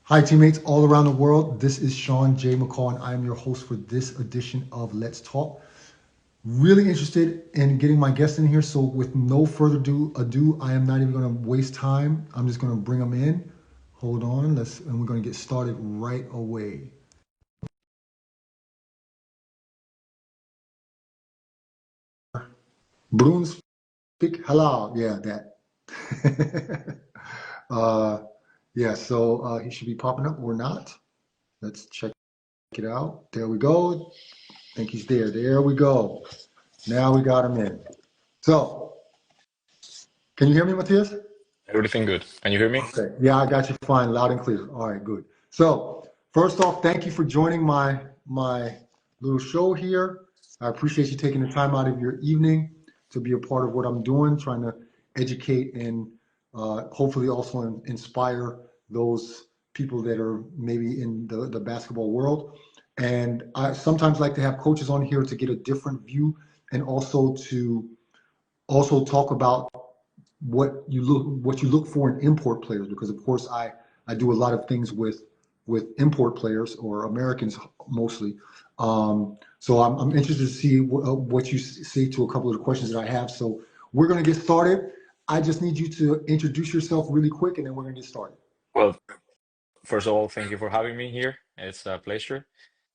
Hi, teammates all around the world. This is Sean J. McCall, and I'm your host for this edition of Let's Talk. Really interested in getting my guests in here, so with no further ado, I am not even going to waste time. I'm just going to bring them in. Hold on, and we're going to get started right away. Brunsvik, hello, yeah, that. uh, yeah, so he should be popping up or not. Let's check it out. There we go. I think he's there. There we go. Now we got him in. So, can you hear me, Matias? Everything good. Can you hear me? Okay. Yeah, I got you fine, loud and clear. All right, good. So, first off, thank you for joining my little show here. I appreciate you taking the time out of your evening to be a part of what I'm doing, trying to educate and hopefully also inspire those people that are maybe in the basketball world. And I sometimes like to have coaches on here to get a different view and also talk about what you look for in import players, because of course I do a lot of things with import players or Americans mostly. So I'm interested to see what you see to a couple of the questions that I have. So we're going to get started. I just need you to introduce yourself really quick, and then we're going to get started. Well, first of all, thank you for having me here. It's a pleasure.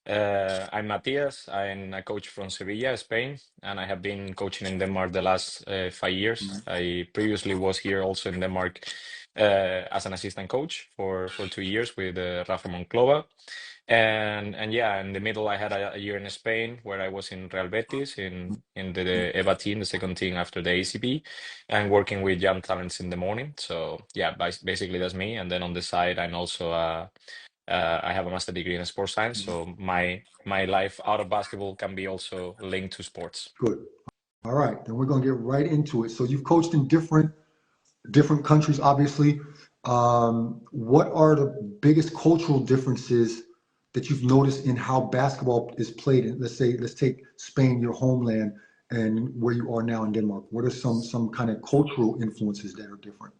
I'm Matias. I'm a coach from Sevilla, Spain, and I have been coaching in Denmark the last 5 years. I previously was here also in Denmark as an assistant coach for 2 years with Rafa Monclova. And yeah, in the middle, I had a year in Spain where I was in Real Betis in the EVA team, the second team after the ACB, and working with young talents in the morning. So yeah, basically that's me. And then on the side, I'm also I have a master degree in sports science, so my life out of basketball can be also linked to sports. Good. All right, then we're going to get right into it. So you've coached in different countries, obviously. What are the biggest cultural differences that you've noticed in how basketball is played? Let's take Spain, your homeland, and where you are now in Denmark. What are some kind of cultural influences that are different?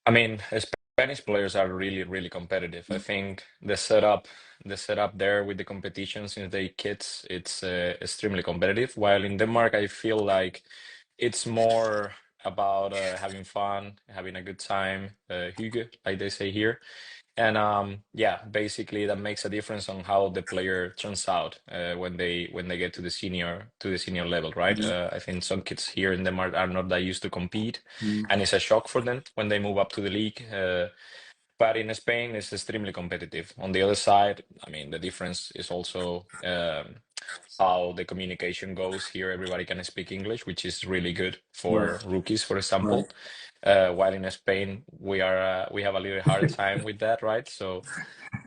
I mean, Spanish players are really competitive. I think the setup there with the competition since they kids, it's extremely competitive. While in Denmark, I feel like it's more about having fun, having a good time, hygge, like they say here. And yeah, basically that makes a difference on how the player turns out when they get to the senior level, right? Mhm. I think some kids here in Denmark are not that used to compete, Mhm. and it's a shock for them when they move up to the league. But in Spain, it's extremely competitive. On the other side, I mean, the difference is also how the communication goes here. Everybody can speak English, which is really good Right, for rookies, for right. example. While in Spain, we have a little hard time with that, right? So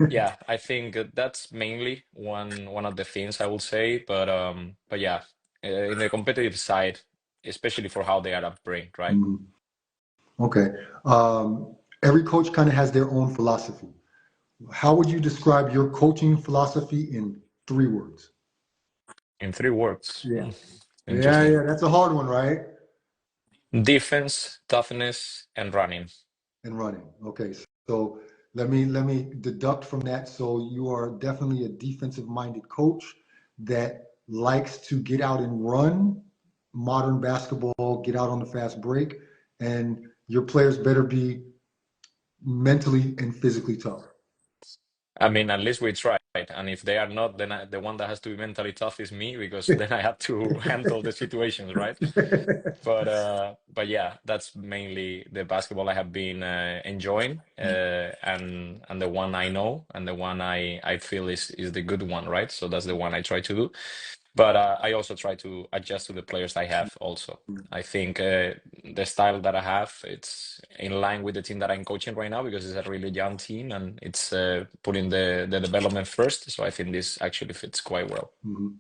yeah, I think that's mainly one of the things I would say. But yeah, in the competitive side, especially for how they are upbringed, right? Mhm. Okay. Every coach kind of has their own philosophy. How would you describe your coaching philosophy in 3 words? In 3 words. Yeah. Hmm, Yeah, interesting. yeah, that's a hard one, right? Defense, toughness, and running. And running. Okay, so let me deduct from that. So you are definitely a defensive minded coach that likes to get out and run modern basketball, get out on the fast break, and your players better be mentally and physically tough. I mean, at least we tried. And if they are not, then the one that has to be mentally tough is me because then I have to handle the situations, right? But yeah, that's mainly the basketball I have been enjoying, and the one I know and the one I feel is the good one, right? So that's the one I try to do. But I also try to adjust to the players I have also. I think the style that I have, it's in line with the team that I'm coaching right now because it's a really young team and it's putting the development first. So I think this actually fits quite well. Mhm.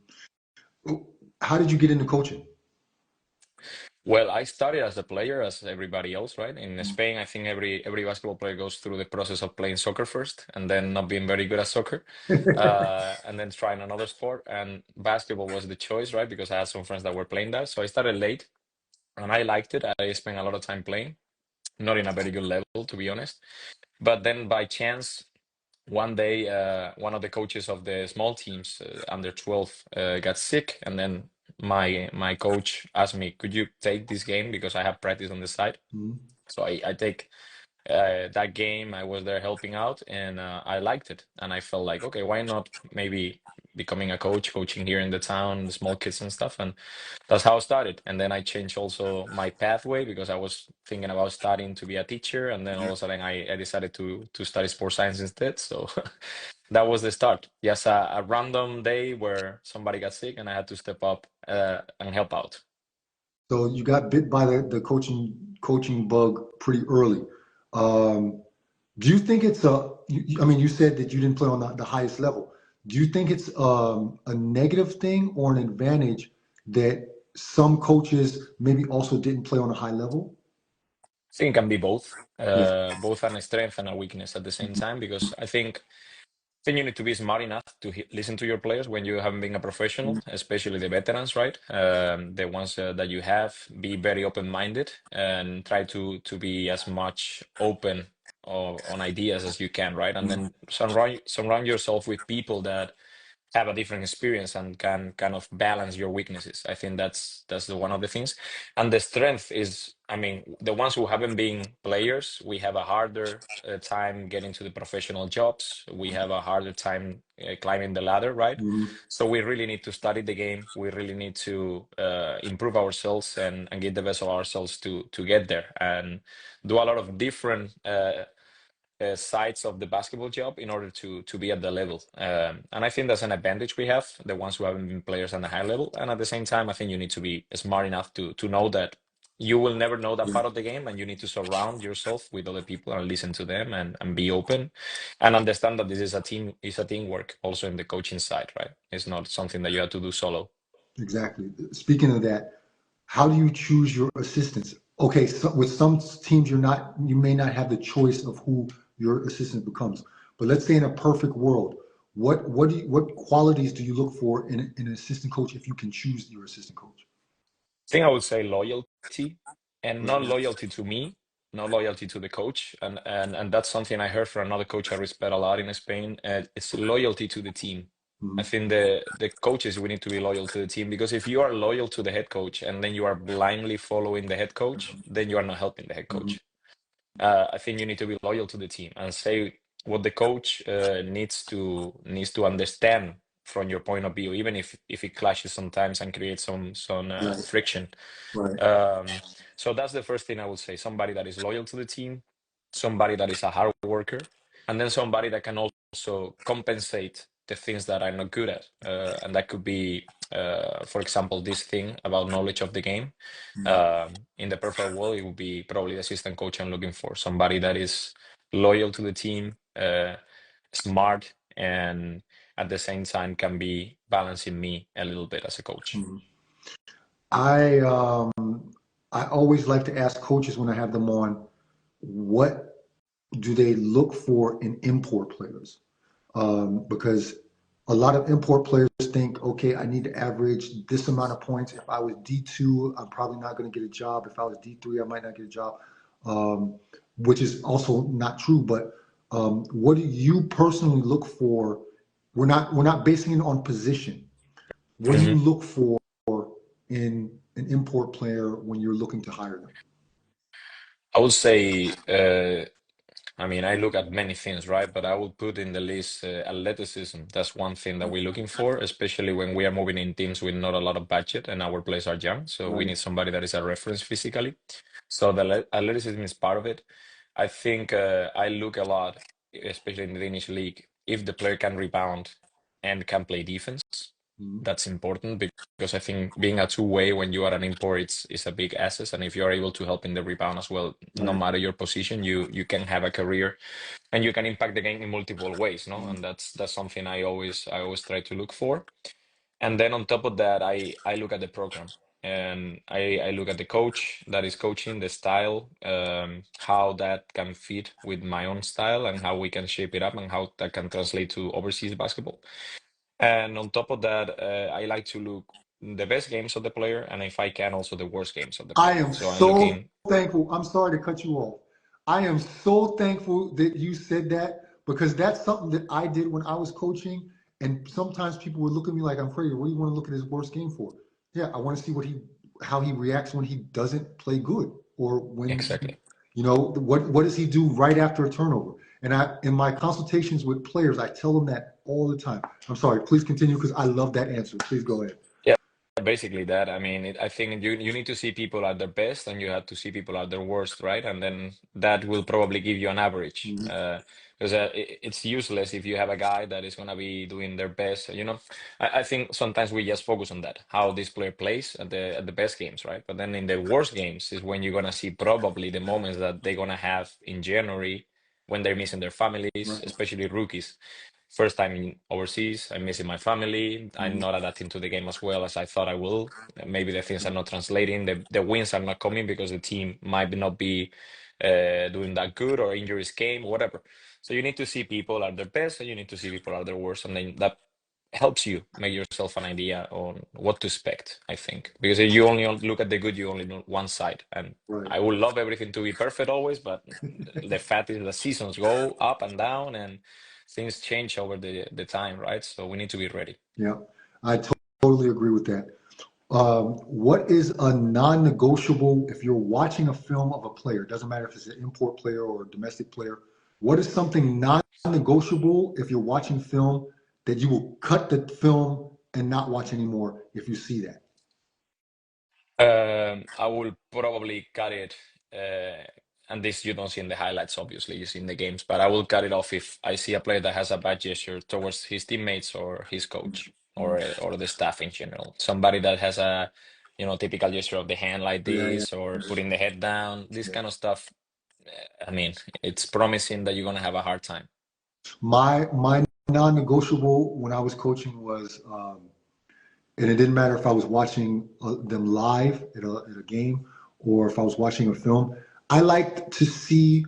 How did you get into coaching? Well, I started as a player, as everybody else, right? In Spain, I think every basketball player goes through the process of playing soccer first, and then not being very good at soccer, and then trying another sport. And basketball was the choice, right? Because I had some friends that were playing that, so I started late, and I liked it. I spent a lot of time playing, not in a very good level, to be honest. But then by chance. one day, one of the coaches of the small teams, under 12, got sick, and then my coach asked me, "Could you take this game because I have practice on the side?" Mhm. So I take that game. I was there helping out, and I liked it, and I felt like, okay, why not maybe becoming a coach, coaching here in the town, the small kids and stuff, and that's how I started. And then I changed also my pathway because I was thinking about studying to be a teacher, and then all of a sudden I decided to study sports science instead. So that was the start. Just a random day where somebody got sick, and I had to step up and help out. So you got bit by the coaching bug pretty early. Um, do you think it's I mean, you said that you didn't play on the highest level. Do you think it's a negative thing or an advantage that some coaches maybe also didn't play on a high level? I think it can be both, Yeah. both a strength and a weakness at the same time, because I think you need to be smart enough to listen to your players when you haven't been a professional, especially the veterans, right? The ones that you have, be very open-minded and try to be as much open on ideas as you can, right? And then surround yourself with people that have a different experience and can kind of balance your weaknesses. I think that's one of the things. And the strength is, I mean, the ones who haven't been players, we have a harder time getting to the professional jobs. We have a harder time climbing the ladder, right? Mhm. So we really need to study the game. We really need to improve ourselves and get the best of ourselves to get there and do a lot of different sides of the basketball job in order to be at the level. And I think that's an advantage we have, the ones who haven't been players on a high level. And at the same time, I think you need to be smart enough to know that you will never know that part of the game, and you need to surround yourself with other people and listen to them and be open and understand that this is a teamwork also in the coaching side, right? It's not something that you have to do solo. Exactly. Speaking of that, how do you choose your assistants? Okay, so with some teams, you may not have the choice of who your assistant becomes. But let's say in a perfect world, what qualities do you look for in an assistant coach if you can choose your assistant coach? Think I would say loyalty, and not Mhm. loyalty to me, not loyalty to the coach. And that's something I heard from another coach I respect a lot in Spain. It's loyalty to the team. I Mhm. think the coaches, we need to be loyal to the team, because if you are loyal to the head coach and then you are blindly following the head coach, then you are not helping the head Mhm. coach. I think you need to be loyal to the team and say what the coach needs to understand from your point of view, even if it clashes sometimes and creates some Right. friction. Right. um, so that's the first thing I would say. Somebody that is loyal to the team, somebody that is a hard worker, and then somebody that can also compensate the things that I'm not good at. And that could be, for example, this thing about knowledge of the game. In the perfect world, it would be probably the assistant coach I'm looking for. Somebody that is loyal to the team, smart, and at the same time can be balancing me a little bit as a coach. Mhm. I I always like to ask coaches when I have them on, what do they look for in import players? Because a lot of import players think, okay, I need to average this amount of points. If I was D2, I'm probably not going to get a job. If I was D3, I might not get a job, um, which is also not true. But what do you personally look for? We're not basing it on position. What do you Mhm. look for in an import player when you're looking to hire them? I would say, I mean, I look at many things, right? But I would put in the list athleticism. That's one thing that we're looking for, especially when we are moving in teams with not a lot of budget and our players are young. So we Right. need somebody that is a reference physically. So the athleticism is part of it. I think I look a lot, especially in the Danish league, if the player can rebound and can play defense. Mhm. That's important because I think being a two-way when you are an import, is a big asset. And if you are able to help in the rebound as well, no Right. matter your position, you can have a career and you can impact the game in multiple ways, no? Mhm. And that's something I always try to look for. And then on top of that, I look at the program, and I look at the coach that is coaching, the style, how that can fit with my own style and how we can shape it up and how that can translate to overseas basketball. And on top of that, I like to look the best games of the player, and if I can, also the worst games of the I player. am So I'm so looking. thankful. I'm sorry to cut you off. I am so thankful that you said that because that's something that I did when I was coaching. And sometimes people would look at me like I'm crazy. What do you want to look at his worst game for? Yeah, I want to see how he reacts when he doesn't play good, or when, Exactly. what does he do right after a turnover? And in my consultations with players, I tell them that all the time. I'm sorry, please continue because I love that answer. Please go ahead. Yeah, basically that. I mean, I think you need to see people at their best and you have to see people at their worst, right? And then that will probably give you an average. Mhm. Because it's useless if you have a guy that is going to be doing their best. I think sometimes we just focus on that, how this player plays at the best games, right? But then in the worst games is when you're going to see probably the moments that they're going to have in January when they're missing their families, Right. especially rookies. First time in overseas, I'm missing my family. I'm Mhm. not adapting to the game as well as I thought I will. Maybe the things are not translating. The wins are not coming because the team might not be doing that good, or injuries came, whatever. So you need to see people at their best and you need to see people at their worst. And then that helps you make yourself an idea on what to expect, I think. Because if you only look at the good, you only know one side. And Right. I would love everything to be perfect always, but the fact is the seasons go up and down and things change over the time, right? So we need to be ready. Yeah, I totally agree with that. What is a non-negotiable if you're watching a film of a player? Doesn't matter if it's an import player or a domestic player. What is something non-negotiable if you're watching film that you will cut the film and not watch anymore if you see that? I will probably cut it, uh, and this you don't see in the highlights, obviously, you see in the games, but I will cut it off if I see a player that has a bad gesture towards his teammates or his coach or the staff in general. Somebody that has a, typical gesture of the hand like Yeah, yeah, this or putting the head down, this yeah. kind of stuff. I mean, it's promising that you're gonna have a hard time. My non-negotiable when I was coaching was, and it didn't matter if I was watching them live at a game or if I was watching a film. I liked to see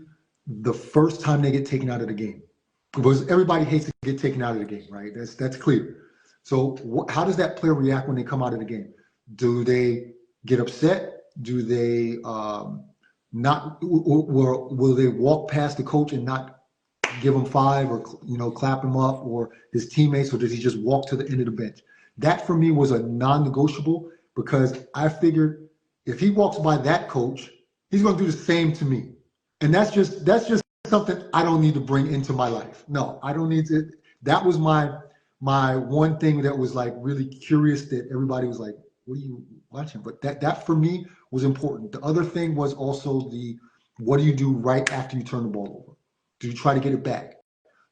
the first time they get taken out of the game, because everybody hates to get taken out of the game, right? That's clear. So how does that player react when they come out of the game? Do they get upset? Do they not? Or will they walk past the coach and not give him five, or clap him up, or his teammates, or does he just walk to the end of the bench? That for me was a non-negotiable, because I figured if he walks by that coach, he's going to do the same to me, and that's just something I don't need to bring into my life. No, I don't need to. That was my one thing that was like really curious, that everybody was like, "What are you watching?" But that for me was important. The other thing was also what do you do right after you turn the ball over? Do you try to get it back?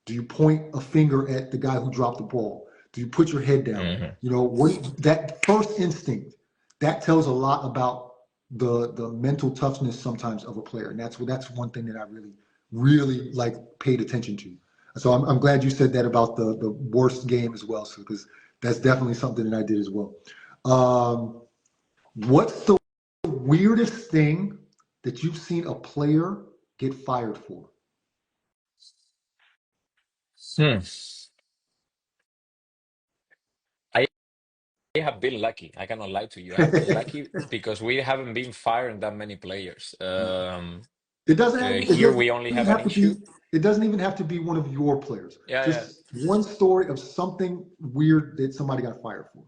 Do you point a finger at the guy who dropped the ball? Do you put your head down? Hmm. That first instinct, that tells a lot about the mental toughness sometimes of a player, and that's one thing that I really like paid attention to. So I'm glad you said that about the worst game as well, so because that's definitely something that I did as well. Um, what's the weirdest thing that you've seen a player get fired for? Hmm. I have been lucky. I cannot lie to you. I have been lucky because we haven't been firing that many players. It doesn't have, it Here doesn't we only have even an have to issue. be, it doesn't even have to be one of your players. Yeah, yeah. Just one story of something weird that somebody got fired for.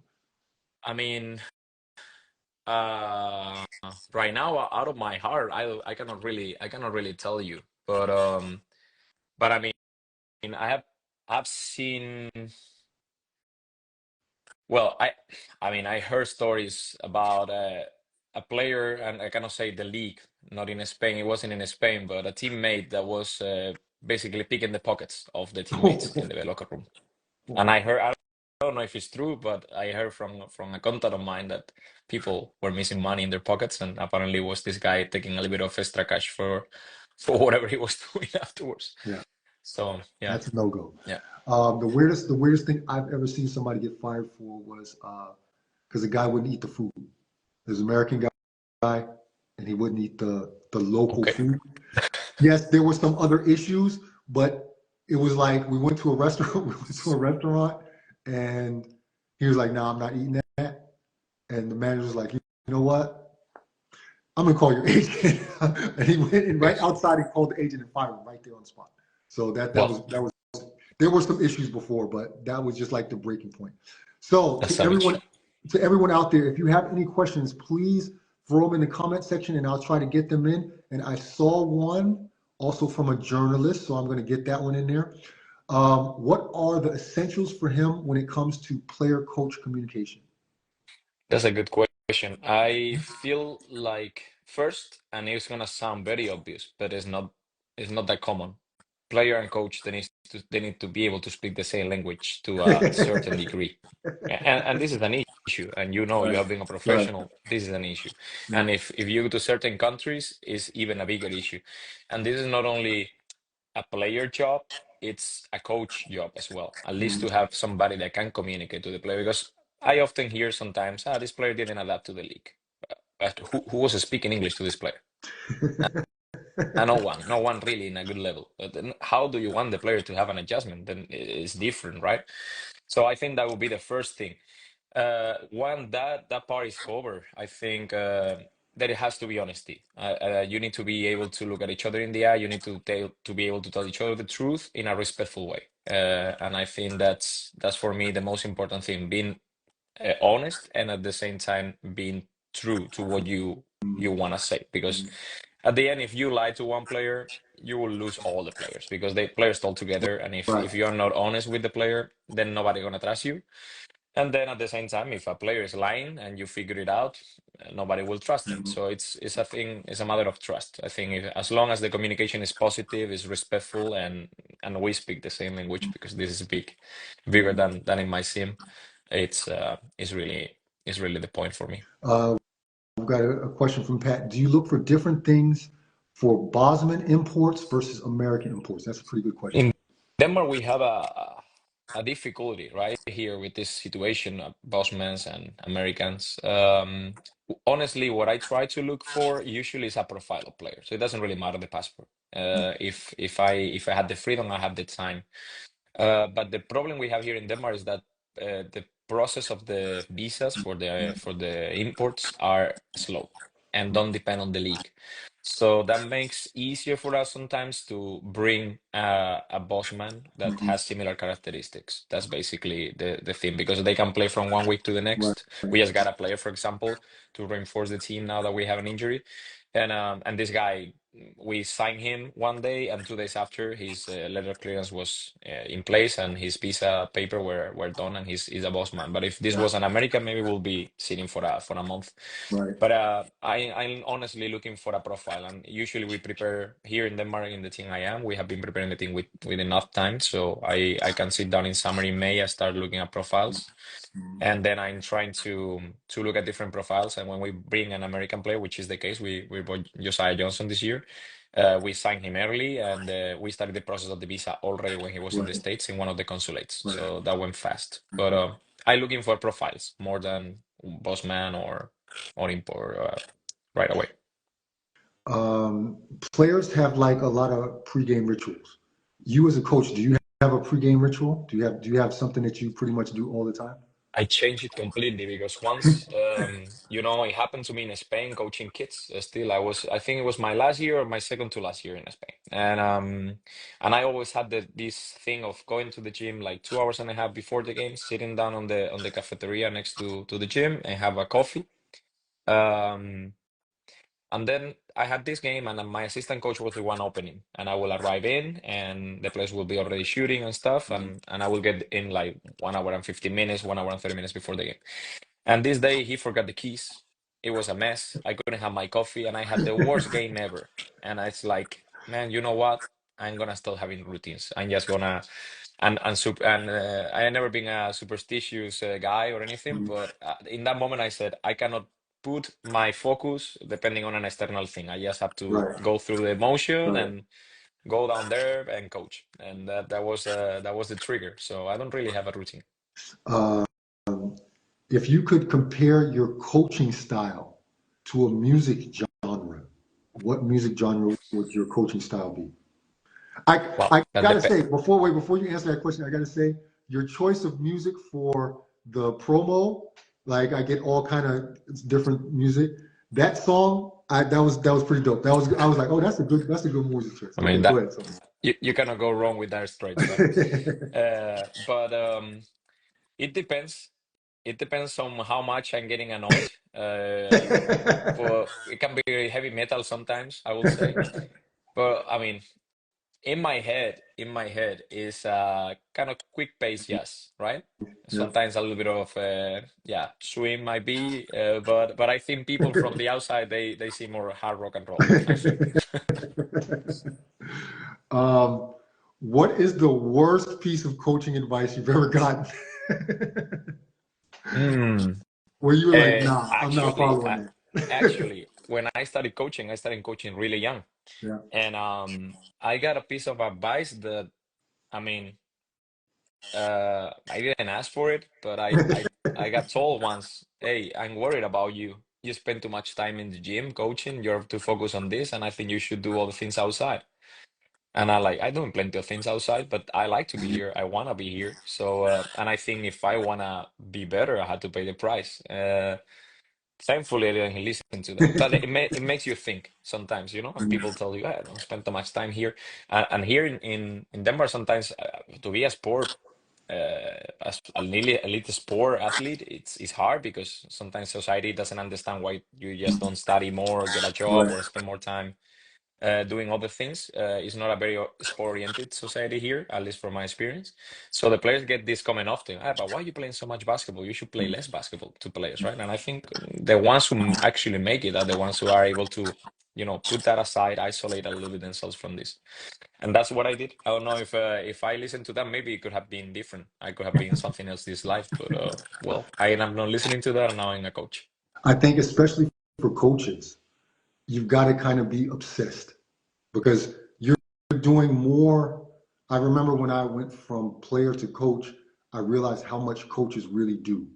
I mean, uh, right now, out of my heart, I cannot really tell you. But I mean, I've seen. Well, I mean, I heard stories about a player, and I cannot say the league, not in Spain. It wasn't in Spain, but a teammate that was basically picking the pockets of the teammates in the locker room. And I don't know if it's true, but I heard from a contact of mine that people were missing money in their pockets, and apparently it was this guy taking a little bit of extra cash for whatever he was doing afterwards. Yeah, So yeah, that's a no go. yeah. The weirdest thing I've ever seen somebody get fired for was because the guy wouldn't eat the food. There's an American guy, and he wouldn't eat the local Okay. food. Yes, there were some other issues, but it was like we went to a restaurant. We went to a restaurant, and he was like, "No, I'm not eating that." And the manager was like, "You know what? I'm gonna call your agent." And he went and right outside he called the agent and fired him right there on the spot. So that Well, was there were some issues before, but that was just like the breaking point. So that's savage. to everyone out there, if you have any questions, please throw them in the comment section and I'll try to get them in. And I saw one also from a journalist, so I'm going to get that one in there. What are the essentials for him when it comes to player-coach communication? That's a good question. I feel like first, and it's gonna sound very obvious, but it's not that common. Player and coach, they need to be able to speak the same language to a certain degree. And this is an issue. And you know, you Right, have been a right. professional, this is an issue. Yeah. And if you go to certain countries, it's even a bigger issue. And this is not only a player job, it's a coach job as well. At least to have somebody that can communicate to the player. Because I often hear sometimes, this player didn't adapt to the league. But who was speaking English to this player? And no one really in a good level. But then how do you want the player to have an adjustment? Then it's different, right? So I think that would be the first thing. One that part is covered. I think that it has to be honesty. You need to be able to look at each other in the eye. You need to be able to tell each other the truth in a respectful way. And I think that's for me the most important thing: being honest and at the same time being true to what you want to say. Because at the end, if you lie to one player, you will lose all the players because they players talk together. And Right. if you are not honest with the player, then nobody gonna trust you. And then at the same time, if a player is lying and you figure it out, nobody will trust them. So it's a thing, it's a matter of trust. I think as long as the communication is positive, is respectful, and we speak the same language, because this is bigger than it might seem. It's really the point for me. We've got a question from Pat. Do you look for different things for Bosman imports versus American imports? That's a pretty good question. In Denmark, we have a difficulty right here with this situation of Bosmans and Americans. Honestly, what I try to look for usually is a profile of players. So it doesn't really matter the passport. If I had the freedom, I have the time. But the problem we have here in Denmark is that the process of the visas for the imports are slow and don't depend on the league. So that makes easier for us sometimes to bring a bossman that Mhm. has similar characteristics. That's basically the thing, because they can play from one week to the Right. next. We just got a player, for example, to reinforce the team now that we have an injury. And this guy, we signed him one day, and 2 days after, his letter of clearance was in place, and his visa paper were done, and he's a boss man. But if this Yeah. was an American, maybe we'll be sitting for a month. Right. But I'm honestly looking for a profile, and usually we prepare here in Denmark in the team I am. We have been preparing the team with enough time, so I can sit down in summer in May. I start looking at profiles. And then I'm trying to look at different profiles. And when we bring an American player, which is the case, we bought Josiah Johnson this year. We signed him early, and we started the process of the visa already when he was in the Right. States in one of the consulates. Right. So that went fast. But I'm looking for profiles more than boss man or import right away. Players have like a lot of pregame rituals. You as a coach, do you have a pregame ritual? Do you have something that you pretty much do all the time? I changed it completely because once, it happened to me in Spain coaching kids. Still, I think it was my last year or my second to last year in Spain. And I always had this thing of going to the gym like 2 hours and a half before the game, sitting down on the cafeteria next to the gym and have a coffee. Um, and then I had this game, and my assistant coach was the one opening. And I will arrive in, and the place will be already shooting and stuff. And I will get in like 1 hour and 15 minutes, 1 hour and 30 minutes before the game. And this day, he forgot the keys. It was a mess. I couldn't have my coffee, and I had the worst game ever. And it's like, man, you know what? I'm gonna start having routines. I'm just gonna and I have never been a superstitious guy or anything, but in that moment I said I cannot put my focus depending on an external thing. I just have to Right. go through the emotion Right. and go down there and coach, and that was the trigger. So I don't really have a routine. Um, if you could compare your coaching style to a music genre, what music genre would your coaching style be? Well, I that gotta depends. say, before you answer that question, I gotta say your choice of music for the promo, like I get all kind of different music. That song, that was pretty dope. I was like, oh, that's a good music choice. I Okay, mean go that ahead. Sorry. You cannot go wrong with dire straits, right? But it depends. It depends on how much I'm getting annoyed. For it can be heavy metal sometimes, I would say. But I mean, in my head is kind of quick pace, yes, right? Yeah. Sometimes a little bit of yeah, swing might be, but I think people from the outside they see more hard rock and roll, I think. Um, what is the worst piece of coaching advice you've ever gotten? Mm. Where you were like, nah, I'm not Actually, following that. actually, when I started coaching really young, Yeah. and I got a piece of advice that I mean, I didn't ask for it, but I got told once, "Hey, I'm worried about you. You spend too much time in the gym coaching. You have to focus on this, and I think you should do all the things outside." And I doing plenty of things outside, but I like to be here. I wanna be here. So, and I think if I wanna be better, I had to pay the price. Thankfully, I didn't listen to that, but it makes you think sometimes, you know, if people tell you, don't spend too much time here." And here in Denmark, sometimes to be a sport, as an elite sport athlete, it's hard because sometimes society doesn't understand why you just don't study more, get a job, Right. or spend more time doing other things. It's not a very sport-oriented society here, at least from my experience. So the players get this comment often, but why are you playing so much basketball? You should play less basketball to players, right? And I think the ones who actually make it are the ones who are able to, you know, put that aside, isolate a little bit themselves from this. And that's what I did. I don't know if I listened to that, maybe it could have been different. I could have been something else this life, but well, I am not listening to that, and now I'm a coach. I think especially for coaches, you've got to kind of be obsessed because you're doing more. I remember when I went from player to coach, I realized how much coaches really do.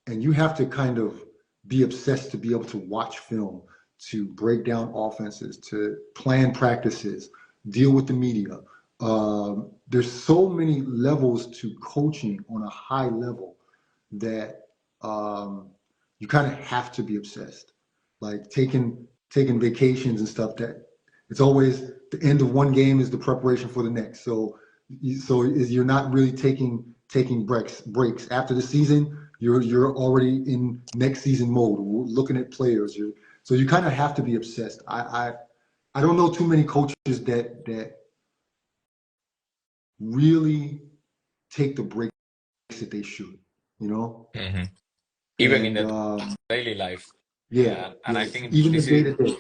And you have to kind of be obsessed to be able to watch film, to break down offenses, to plan practices, deal with the media. There's so many levels to coaching on a high level that you kind of have to be obsessed. Like taking vacations and stuff. That it's always the end of one game is the preparation for the next. So you're not really taking breaks after the season. You're already in next season mode, looking at players. So you kind of have to be obsessed. I don't know too many coaches that really take the breaks that they should, you know. Hmm. Even in And the daily life. yeah, And I yeah, think even the this day is to day.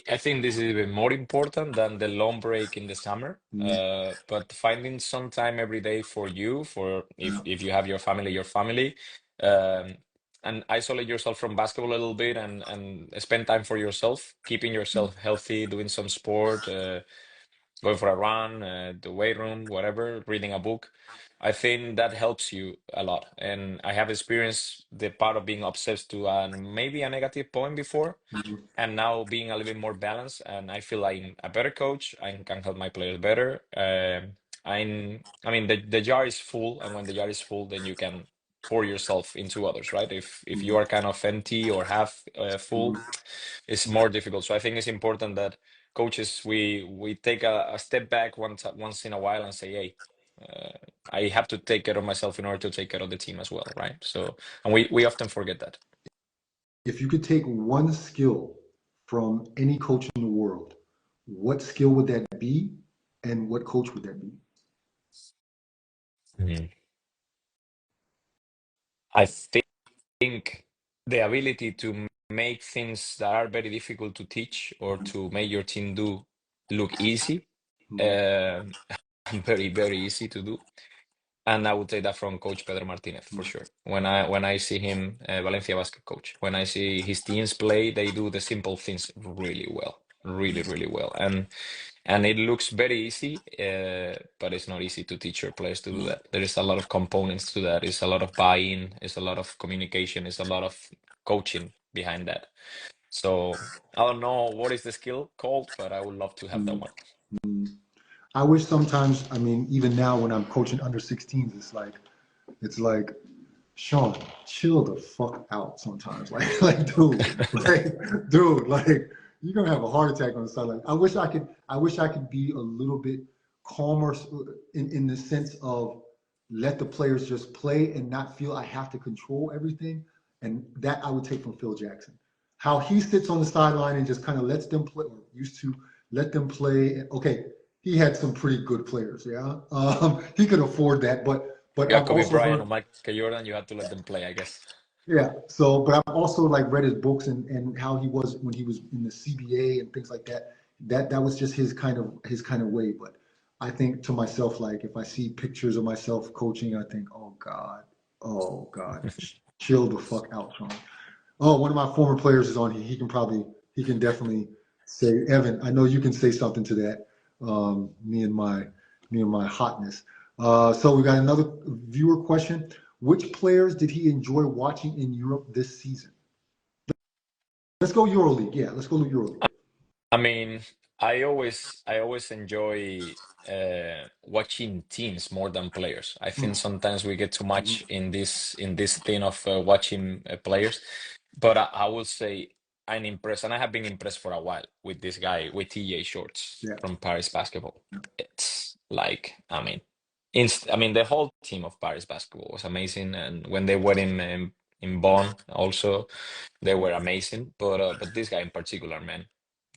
I think this is even more important than the long break in the summer. But finding some time every day for you, for Yeah. if you have your family, um, and isolate yourself from basketball a little bit and spend time for yourself, keeping yourself healthy, doing some sport, going for a run, the weight room, whatever, reading a book. I think that helps you a lot. And I have experienced the part of being obsessed to maybe a negative point before, Mhm. and now being a little bit more balanced. And I feel like I'm a better coach. I can help my players better. I mean, the jar is full, and when the jar is full, then you can pour yourself into others, right? If you Mhm. are kind of empty or half full, Mhm. it's more difficult. So I think it's important that coaches we take a step back once in a while and say, hey, I have to take care of myself in order to take care of the team as well, right? So, and we often forget that. If you could take one skill from any coach in the world, what skill would that be, and what coach would that be? Mhm. I think the ability to make things that are very difficult to teach or to make your team do look easy, Mhm. uh, very, very easy to do. And I would take that from Coach Pedro Martinez for Mhm. sure. When I see him, Valencia basket coach, when I see his teams play, they do the simple things really well, really, really well. And it looks very easy, but it's not easy to teach your players to do that. There is a lot of components to that. It's a lot of buy-in. It's a lot of communication. It's a lot of coaching behind that. So I don't know what is the skill called, but I would love to have that Mhm. one. Mhm. I wish sometimes, I mean, even now when I'm coaching under 16s, it's like, Sean, chill the fuck out sometimes. Dude, like, you're gonna have a heart attack on the sideline. I wish I could be a little bit calmer in the sense of let the players just play and not feel I have to control everything. And that I would take from Phil Jackson. How he sits on the sideline and just kind of lets them play, or used to let them play. Okay, he had some pretty good players, yeah. He could afford that, but Yeah, I've Kobe also Bryant or heard, Michael Jordan, you had to let them play, I guess. yeah. So, but I've also like read his books and how he was when he was in the CBA and things like that. That was just his kind of way. But I think to myself, like if I see pictures of myself coaching, I think, oh God, chill the fuck out, Sean. Oh, one of my former players is on here. He can definitely say, Evan, I know you can say something to that. Me and my hotness. So we got another viewer question. Which players did he enjoy watching in Europe this season? Let's go EuroLeague. Yeah, let's go to EuroLeague. I mean, I always enjoy watching teams more than players. I think Mm, sometimes we get too much mhm. in this thing of watching players, but I will say I'm impressed, and I have been impressed for a while with this guy with TJ Shorts Yeah, from Paris Basketball. It's like, I mean, the whole team of Paris Basketball was amazing, and when they were in Bonn also, they were amazing. But this guy in particular, man,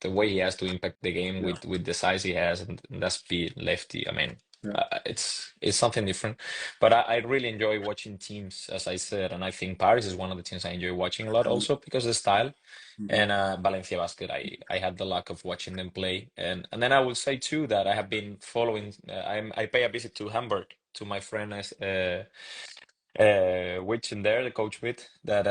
the way he has to impact the game yeah, with the size he has and that speed, lefty. I mean, yeah. it's something different. But I really enjoy watching teams, as I said, and I think Paris is one of the teams I enjoy watching a lot, Mhm, also because of the style. mhm, And Valencia Basket, I had the luck of watching them play, and then I will say too that I have been following. I pay a visit to Hamburg to my friend Witch in there, the coach with that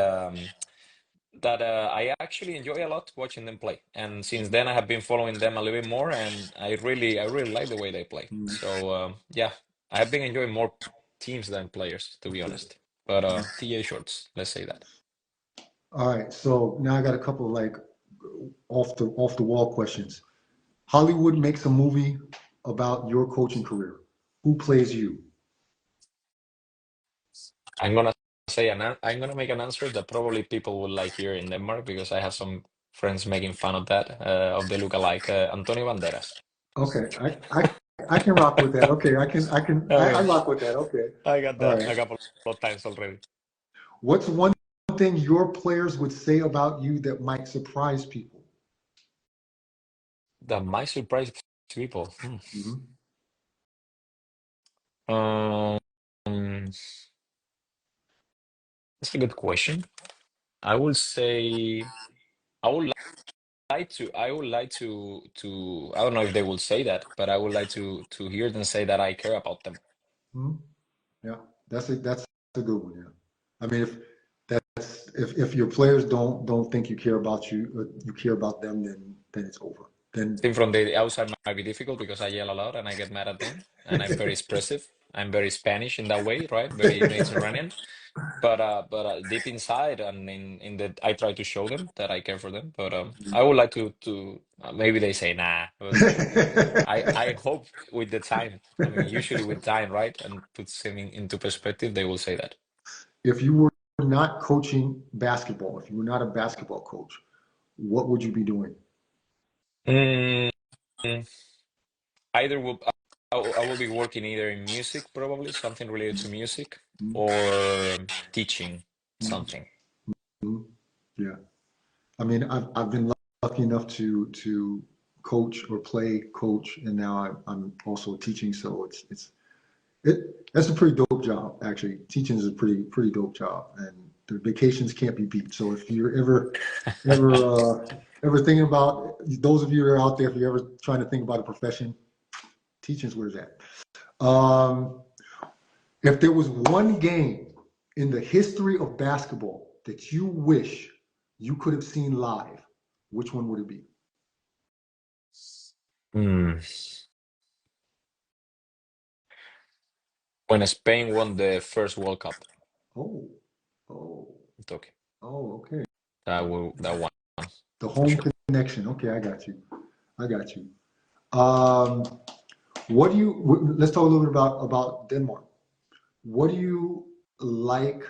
I actually enjoy a lot watching them play. And since then, I have been following them a little bit more, and I really like the way they play. mhm. So yeah, I have been enjoying more teams than players, to be honest. But TA Shorts, let's say that. All right. So now I got a couple of like off the wall questions. Hollywood makes a movie about your coaching career. Who plays you? I'm gonna I'm gonna make an answer that probably people would like here in Denmark because I have some friends making fun of that of the look-alike Antonio Banderas. Okay, I can rock with that. Okay, I Okay, rock with that. Okay, I got all that a right. couple of times already. What's one thing your players would say about you that might surprise people? That might surprise people. Hmm. Um, that's a good question. I would say I would I would like to I don't know if they will say that, but I would like to hear them say that I care about them. Hmm. Yeah, that's a good one. Yeah, I mean if your players don't think you care about you, you care about them, then it's over. Then Thing from the outside might be difficult because I yell a lot and I get mad at them, and I'm very expressive. I'm very Spanish in that way, right? Very Mediterranean. But deep inside and in the I try to show them that I care for them. But I would like to maybe they say nah, but I hope with the time. I mean, usually with time, right? And put something into perspective, they will say that. if you were not coaching basketball, if you were not a basketball coach, what would you be doing? Mm, either will I will be working either in music, probably something related to music, or teaching something. Mhm. Yeah. I mean, I've been lucky enough to coach or play coach, and now I'm also teaching. So that's a pretty dope job, actually. Teaching is a pretty dope job, and the vacations can't be beat. So if you're ever thinking about, those of you who are out there, if you're ever trying to think about a profession, teaching's where it's at. Um, if there was one game in the history of basketball that you wish you could have seen live, which one would it be? Hmm. When Spain won the first World Cup, Oh, oh, okay, okay. that one The for home sure. connection. Okay, I got you. I got you. Um, let's talk a little bit about Denmark. What do you like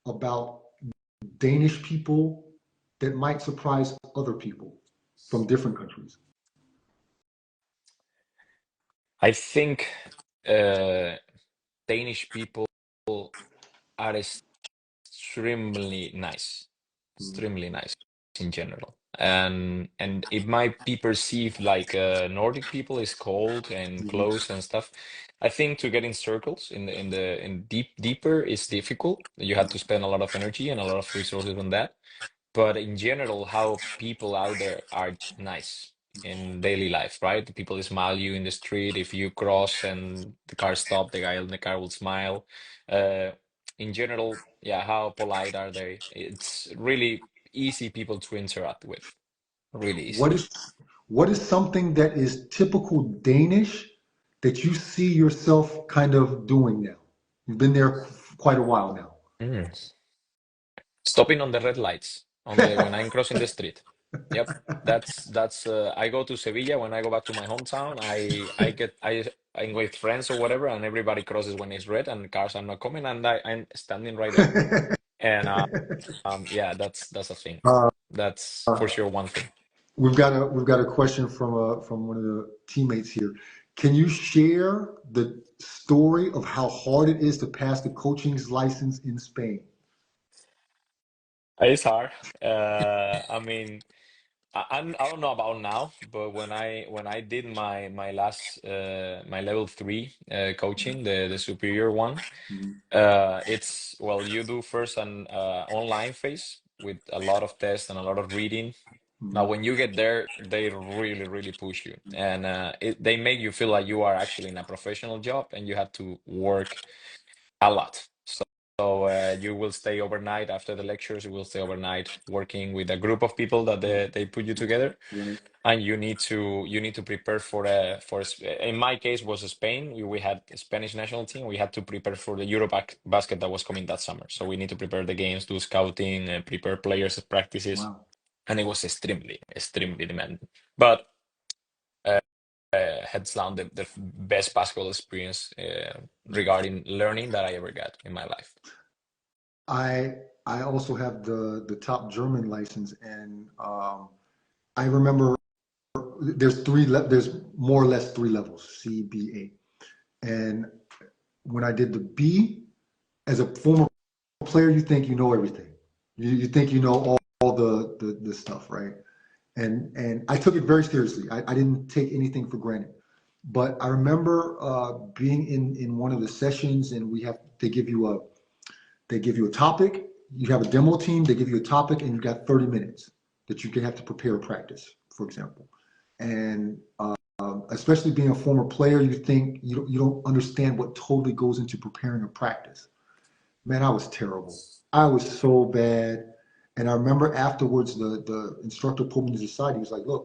about Danish people that might surprise other people from different countries? I think uh, Danish people are extremely nice, Mhm. extremely nice in general. And it might be perceived like Nordic people is cold and Mhm. close and stuff. I think to get in circles in deeper is difficult. You have to spend a lot of energy and a lot of resources on that. But in general, how people out there are nice in daily life, right? The people smile you in the street. If you cross and the car stop, the guy in the car will smile. Uh, in general, yeah, how polite are they? It's really easy people to interact with. Really What easy. is what is something that is typical Danish that you see yourself kind of doing now? You've been there quite a while now. Mm. Stopping on the red lights on the when I'm crossing the street. Yep, that's I go to Sevilla when I go back to my hometown. I'm with friends or whatever, and everybody crosses when it's red and cars are not coming, and I'm standing right there. And yeah, that's a thing. uh, That's for sure one thing. we've got a question from one of the teammates here. Can you share the story of how hard it is to pass the coaching's license in Spain? It's hard. I mean, I don't know about now, but when I did my last my level 3 coaching, the superior one. Mhm. It's well, you do first an online phase with a lot of tests and a lot of reading. Now, Mhm. when you get there, they really, really push you, and they make you feel like you are actually in a professional job, and you have to work a lot. So you will stay overnight after the lectures. You will stay overnight working with a group of people that they put you together, Right. and you need to prepare in my case was Spain. We had a Spanish national team. We had to prepare for the basket that was coming that summer, so we need to prepare the games, do scouting, and prepare players practices, Wow. and it was extremely demanding, but uh, hands down the best basketball experience regarding learning that I ever got in my life. I I also have the top German license, and I remember there's more or less three levels: C, B, A. And when I did the B, as a former player, you think you know everything. You think you know all the stuff, right? And I took it very seriously. I didn't take anything for granted. But I remember being in one of the sessions, and they give you a topic. You have a demo team. They give you a topic, and you got 30 minutes that you can have to prepare a practice, for example. And especially being a former player, you think you don't understand what totally goes into preparing a practice. Man, I was terrible. I was so bad. And I remember afterwards, the instructor pulled me to the side. He was like, "Look,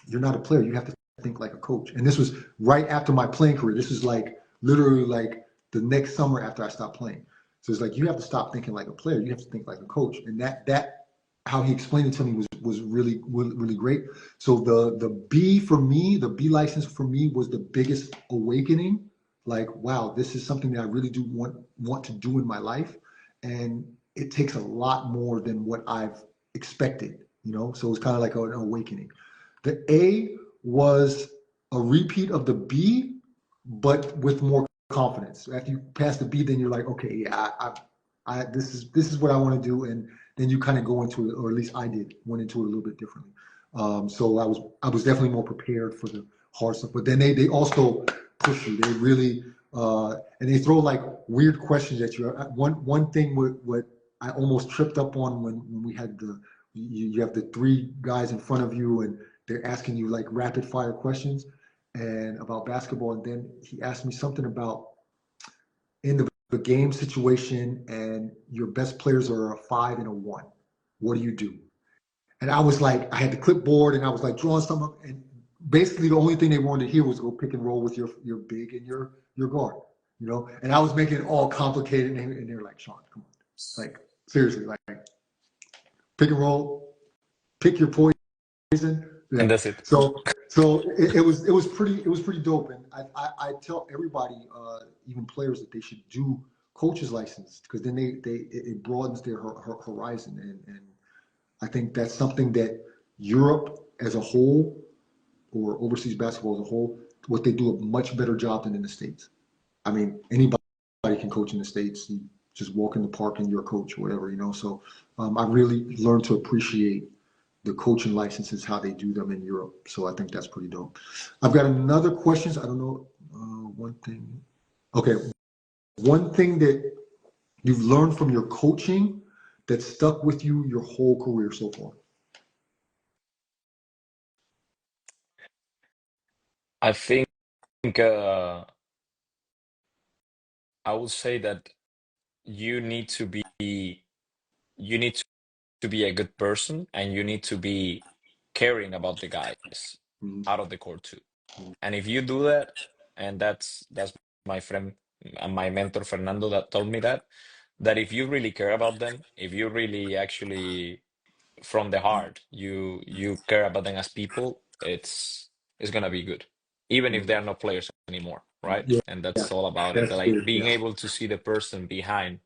you're not a player. You have to think like a coach." And this was right after my playing career. This is like literally like the next summer after I stopped playing. So it's like you have to stop thinking like a player. You have to think like a coach. And that how he explained it to me was really really great. So the B for me, the B license for me was the biggest awakening. Like, wow, this is something that I really do want to do in my life, and it takes a lot more than what I've expected. So it's kind of like an awakening. The A was a repeat of the B, but with more confidence. After you pass the B, then you're like, okay, yeah, this is what I want to do, and then you kind of go into it, or at least I did, went into it a little bit differently. So I was definitely more prepared for the hard stuff. But then they also push you. They really and they throw like weird questions at you. One thing what I almost tripped up on when we had you have the three guys in front of you, and they're asking you like rapid fire questions and about basketball. And then he asked me something about in the game situation, and your best players are a 5 and a 1. What do you do? And I was like, I had the clipboard, and I was like drawing something up, and basically the only thing they wanted to hear was go pick and roll with your big and your guard, And I was making it all complicated, and they were like, "Sean, come on, like seriously, like pick and roll, pick your poison." And Yeah. that's it. So it was pretty dope, and I tell everybody, even players, that they should do coaches license, because then it broadens their horizon, and I think that's something that Europe as a whole, or overseas basketball as a whole, what they do a much better job than in the States. I mean, anybody can coach in the States. You just walk in the park and you're a coach, or whatever, you know. So I really learned to appreciate the coaching licenses, how they do them in Europe. So I think that's pretty dope. I've got another questions. I don't know. One thing. Okay. One thing that you've learned from your coaching that stuck with you your whole career so far. I think uh, I would say that you need to be you need to be a good person, and you need to be caring about the guys Mm-hmm. out of the court too. And if you do that, and that's my friend and my mentor Fernando that told me that if you really care about them, if you really actually from the heart you care about them as people, it's gonna be good, even if they're not players anymore, right? Yeah, And that's yeah, all about it. that's Like good. being Yeah, able to see the person behind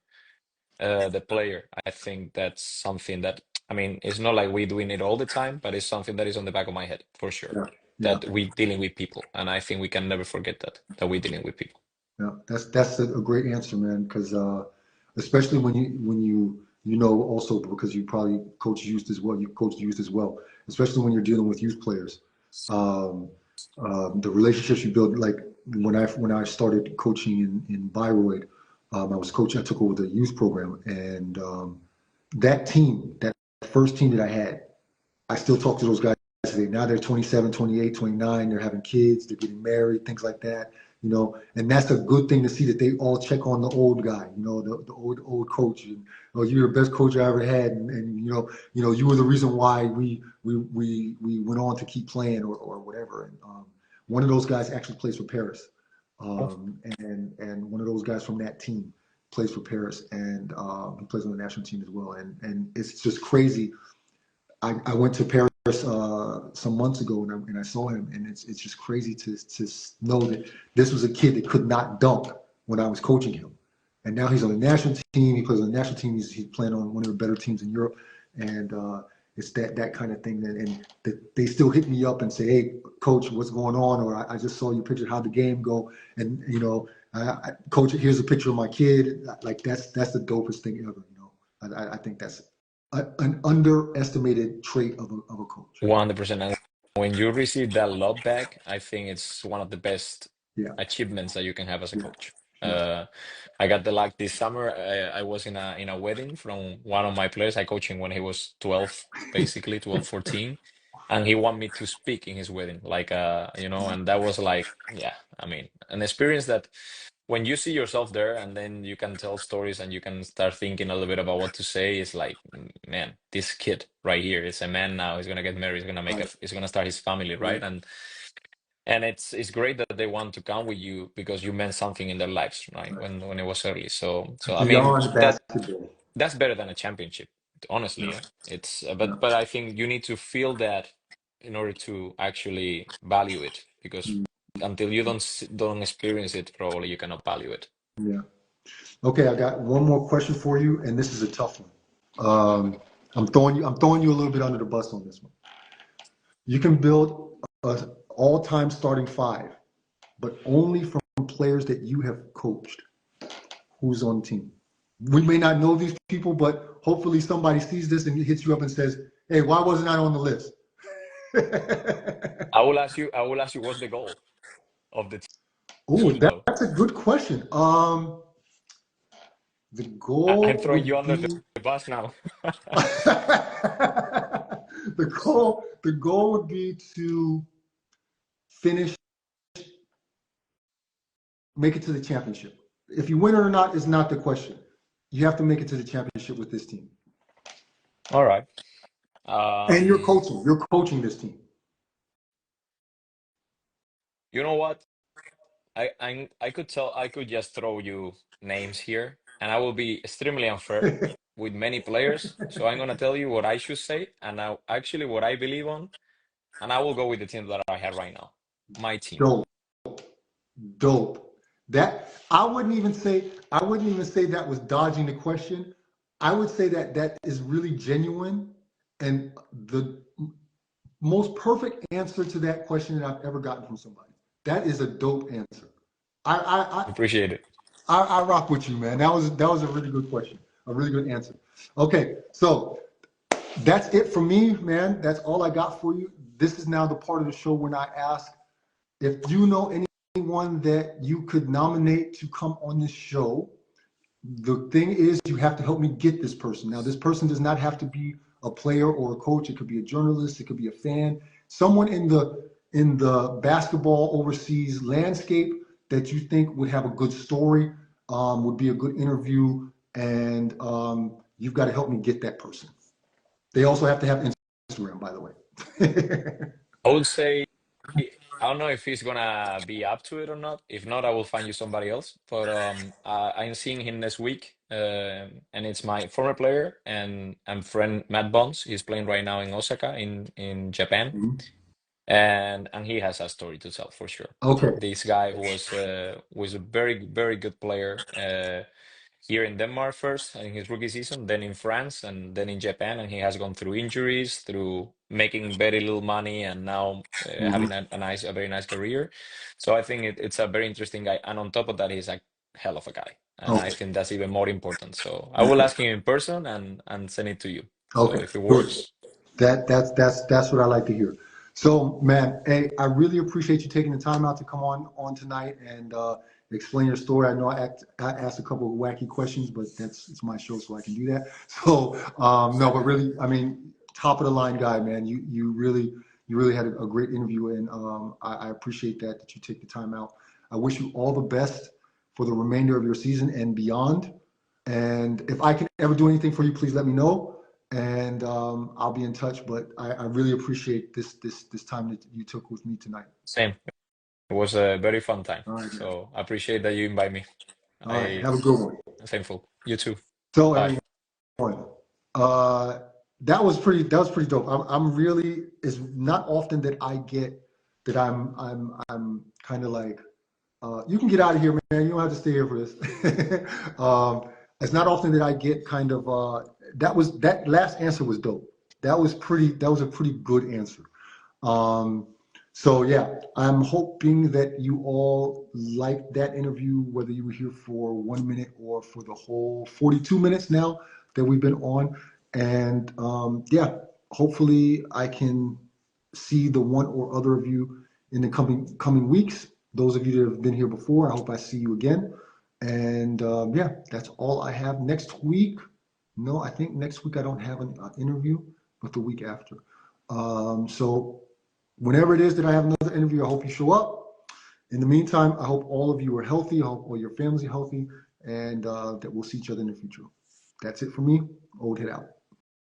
the player. I think that's something that, I mean, it's not like we're doing it all the time, but it's something that is on the back of my head for sure. yeah, yeah. That we're dealing with people, and I think we can never forget that we're dealing with people. Yeah, that's a great answer, man. Because especially when you know also because you probably coach youth as well. You coach youth as well, especially when you're dealing with youth players. Um, the relationships you build, like when I started coaching in Bayreuth, I was coaching. I took over the youth program, and that team, that first team that I had, I still talk to those guys today. Now they're 27, 28, 29. They're having kids. They're getting married, things like that. You know, and that's a good thing to see that they all check on the old guy. You know, the old coach. And, oh, you're the best coach I ever had, and you were the reason why we went on to keep playing or whatever. And one of those guys actually plays for Paris, and one of those guys from that team plays for Paris, and he plays on the national team as well. And it's just crazy. I went to Paris some months ago and I saw him, and it's just crazy to know that this was a kid that could not dunk when I was coaching him, and now he's on the national team. He plays on the national team. He's playing on one of the better teams in Europe, and it's that kind of thing. And they still hit me up and say, "Hey, coach, what's going on?" Or I just saw your picture. How'd the game go? And coach, here's a picture of my kid. Like that's the dopest thing ever. I think that's an underestimated trait of a coach. 100%. And when you receive that love back, I think it's one of the best Yeah, achievements that you can have as a yeah, coach. yeah. I got the luck this summer. I was in a wedding from one of my players. I coached him when he was 12, basically 12, 14, and he wanted me to speak in his wedding, like and that was like, yeah, I mean, an experience that when you see yourself there and then you can tell stories and you can start thinking a little bit about what to say, it's like, man, this kid right here is a man now. He's gonna get married. Right. He's gonna start his family, Right. right? And it's great that they want to come with you because you meant something in their lives, right? Right. When it was early. So I mean Beyond basketball. that's better than a championship, honestly. Yeah, Yeah. It's yeah. but I think you need to feel that in order to actually value it, because Mm, until you don't experience it, probably you cannot value it. yeah. Okay, I got one more question for you, and this is a tough one. I'm throwing you a little bit under the bus on this one. You can build a all-time starting five, but only from players that you have coached. Who's on the team? We may not know these people, but hopefully somebody sees this and hits you up and says, "Hey, why wasn't I on the list?" I will ask you what's the goal of the Oh, team though. that's a good question. The I'm goal throwing you would under be the bus now. the goal would be to finish, make it to the championship. If you win it or not is not the question. You have to make it to the championship with this team. All right. And you're Um, coaching. You're coaching this team. you know what? I could just throw you names here, and I will be extremely unfair with many players. So I'm gonna tell you what I should say, and now actually what I believe on, and I will go with the team that I have right now, my team. Dope, dope. That I wouldn't even say that was dodging the question. I would say that is really genuine, and the most perfect answer to that question that I've ever gotten from somebody. That is a dope answer. I, Appreciate it. I rock with you, man. That was a really good question, a really good answer. Okay, so that's it for me, man. That's all I got for you. This is now the part of the show when I ask if you know anyone that you could nominate to come on this show. The thing is, you have to help me get this person. Now, this person does not have to be a player or a coach. It could be a journalist. It could be a fan. Someone in the basketball overseas landscape that you think would have a good story, would be a good interview, and you've got to help me get that person. They also have to have Instagram, by the way. I would say I don't know if he's gonna be up to it or not. If not, I will find you somebody else. But I'm seeing him next week, and it's my former player and friend Matt Bonds. He's playing right now in Osaka in Japan, Mhm. and he has a story to tell for sure. Okay. This guy was a very good player here in Denmark first in his rookie season, then in France, and then in Japan. And he has gone through injuries, through making very little money, and now Mhm. having a very nice career. So I think it's a very interesting guy. And on top of that, he's a hell of a guy. And I Okay. think that's even more important. So I will ask him in person and send it to you. So Okay. if it Good. works, That's what I like to hear. So, man, hey, I really appreciate you taking the time out to come on tonight and explain your story. I know I asked a couple of wacky questions, but it's my show, so I can do that. So, no, but really, I mean, top of the line guy, man. You really had a great interview, and I appreciate that you take the time out. I wish you all the best for the remainder of your season and beyond. And if I can ever do anything for you, please let me know, and I'll be in touch. But I really appreciate this time that you took with me tonight. same. It was a very fun time. All right, man. So I appreciate that you invite me. All right. Have a good one. I'm thankful. You too. So Bye. everyone, uh, that was pretty dope. I'm really. It's not often that I get that I'm kind of like, you can get out of here, man. You don't have to stay here for this. It's not often that I get kind of that last answer was dope. That was a pretty good answer. Um, so yeah, I'm hoping that you all liked that interview, whether you were here for 1 minute or for the whole 42 minutes now that we've been on. And yeah, hopefully I can see the one or other of you in the coming weeks. Those of you that have been here before, I hope I see you again. And yeah, that's all I have next week. No, I think next week I don't have an interview, but the week after. So whenever it is that I have another interview, I hope you show up. In the meantime, I hope all of you are healthy. I hope all your families are healthy, and that we'll see each other in the future. That's it for me. Old Head out.